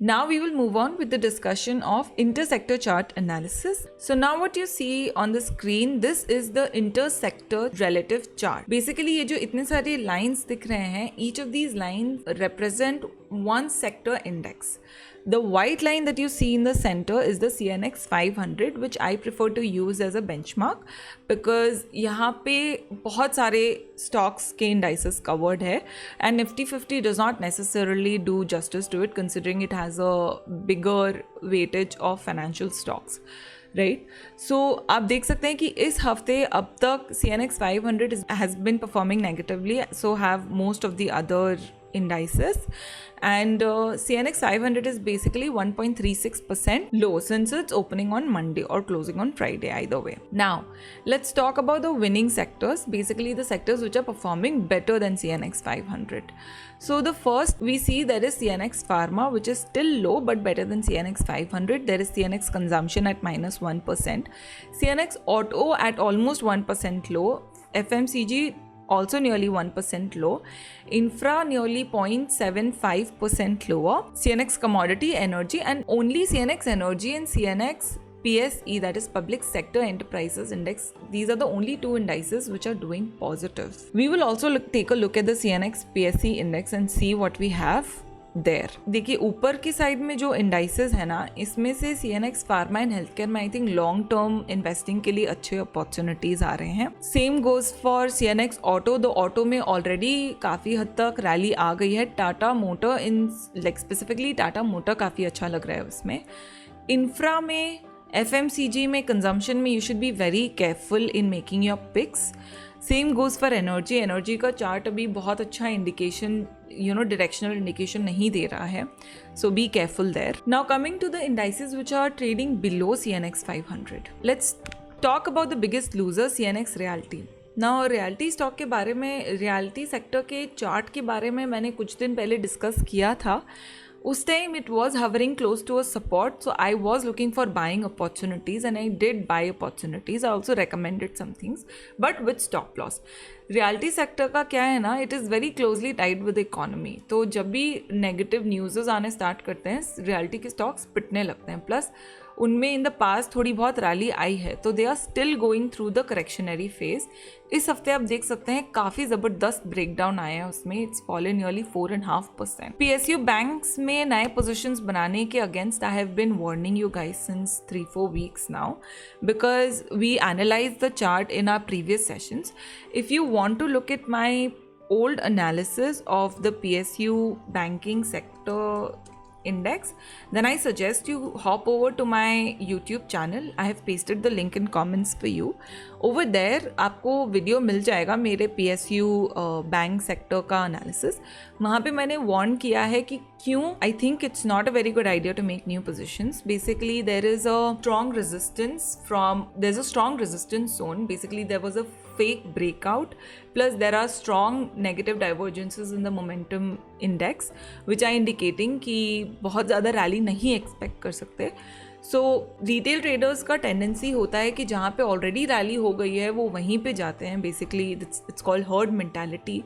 Now we will move on with the discussion of intersector chart analysis. So now what you see on the screen, this is the intersector relative chart. Basically ये जो इतने सारे lines दिख रहे हैं, each of these lines represent one sector index. The white line that you see in the center is the CNX 500, which I prefer to use as a benchmark because यहाँ पे बहुत सारे stocks के indices covered है and Nifty 50 does not necessarily do justice to it considering it has a bigger weightage of financial stocks. Right so आप देख सकते हैं कि इस हफ्ते अब तक CNX 500 has been performing negatively, so have most of the other indices, and CNX 500 is basically 1.36% low since it's opening on Monday or closing on Friday, either way. Now let's talk about the winning sectors, basically the sectors which are performing better than CNX 500. So the first we see there is CNX Pharma, which is still low but better than CNX 500. There is CNX Consumption at -1%, CNX Auto at almost 1% low, FMCG also nearly 1% low, Infra nearly 0.75% lower, CNX Commodity Energy, and only CNX Energy and CNX PSE, that is Public Sector Enterprises Index, these are the only two indices which are doing positive. We will also take a look at the CNX PSE index and see what we have there. देखिए ऊपर की side में जो indices है ना, इसमें से CNX pharma and health care में I think long term investing के लिए अच्छे अपॉर्चुनिटीज आ रहे हैं. सेम गोज फॉर CNX ऑटो. द ऑटो में ऑलरेडी काफ़ी हद तक रैली आ गई है. Tata motor in like specifically Tata motor काफ़ी अच्छा लग रहा है उसमें. इंफ्रा में, FMCG में, कंजम्पशन में you should be very careful in making your picks. Same goes for energy. Energy का चार्ट अभी बहुत अच्छा इंडिकेशन डायरेक्शनल इंडिकेशन नहीं दे रहा है, so be careful there. Now coming to the indices which are trading below CNX 500. Let's talk about the biggest loser CNX realty. Now realty stock के बारे में, रियल्टी सेक्टर के चार्ट के बारे में मैंने कुछ दिन पहले डिस्कस किया था. उस time it was hovering close to a support, so I was looking for buying opportunities and I did buy opportunities. I also recommended some things, but with stop loss. Realty sector का क्या है ना, it is very closely tied with economy. तो जब भी negative news आने start करते हैं, रियल्टी के स्टॉक्स पिटने लगते हैं. प्लस उनमें इन द पास्ट थोड़ी बहुत रैली आई है, तो they are still going through the correctionary phase. इस हफ्ते आप देख सकते हैं काफ़ी ज़बरदस्त ब्रेकडाउन आया है उसमें. It's fallen nearly 4.5%. PSU banks में नए पोजिशंस बनाने के against I have been warning you guys since 3-4 weeks now because we analyzed the chart in our previous sessions. If you want to look at my old analysis of the PSU banking sector index, then I suggest you hop over to my YouTube channel. I have pasted the link in comments for you. Over there आपको video मिल जाएगा मेरे PSU bank sector का analysis. वहाँ पे मैंने warn किया है कि क्यों I think it's not a very good idea to make new positions. Basically there is a strong resistance zone. Basically there was a fake breakout, plus there are strong negative divergences in the momentum index which are indicating कि बहुत ज़्यादा rally नहीं expect कर सकते. सो retail traders का tendency होता है कि जहाँ पे ऑलरेडी रैली हो गई है वो वहीं पे जाते हैं. Basically it's called herd mentality,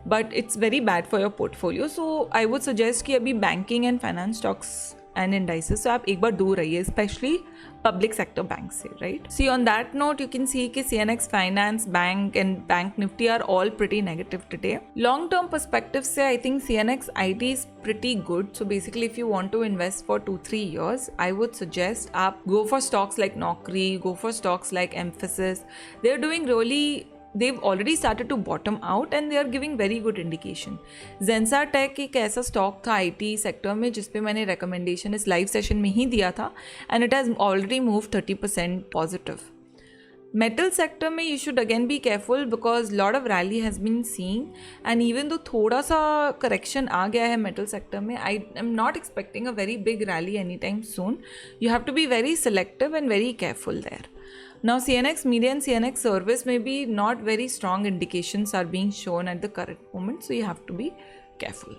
but it's very bad for your portfolio. So I would suggest कि अभी banking and finance stocks and indices से आप एक बार दूर रहिए, स्पेशली पब्लिक सेक्टर बैंक से, right. See on that note you can see कि CNX finance, bank and bank Nifty are all pretty negative today. Long term perspective से I think CNX IT is pretty good. So basically if you want to invest for 2-3 years, I would suggest आप go for stocks like Naukri, go for stocks like Mphasis. They are doing really, they've already started to bottom out and they are giving very good indication. Zensa Tech एक ऐसा stock था IT sector में जिस पे मैंने recommendation इस live session में ही दिया था and it has already moved 30% positive. Metal sector में you should again be careful because lot of rally has been seen and even though थोड़ा सा करेक्शन आ गया है मेटल सेक्टर में, I am not expecting a very big rally anytime soon. You have to be very selective and very careful there. Now CNX Media and CNX Service may be not very strong indications are being shown at the current moment, so you have to be careful.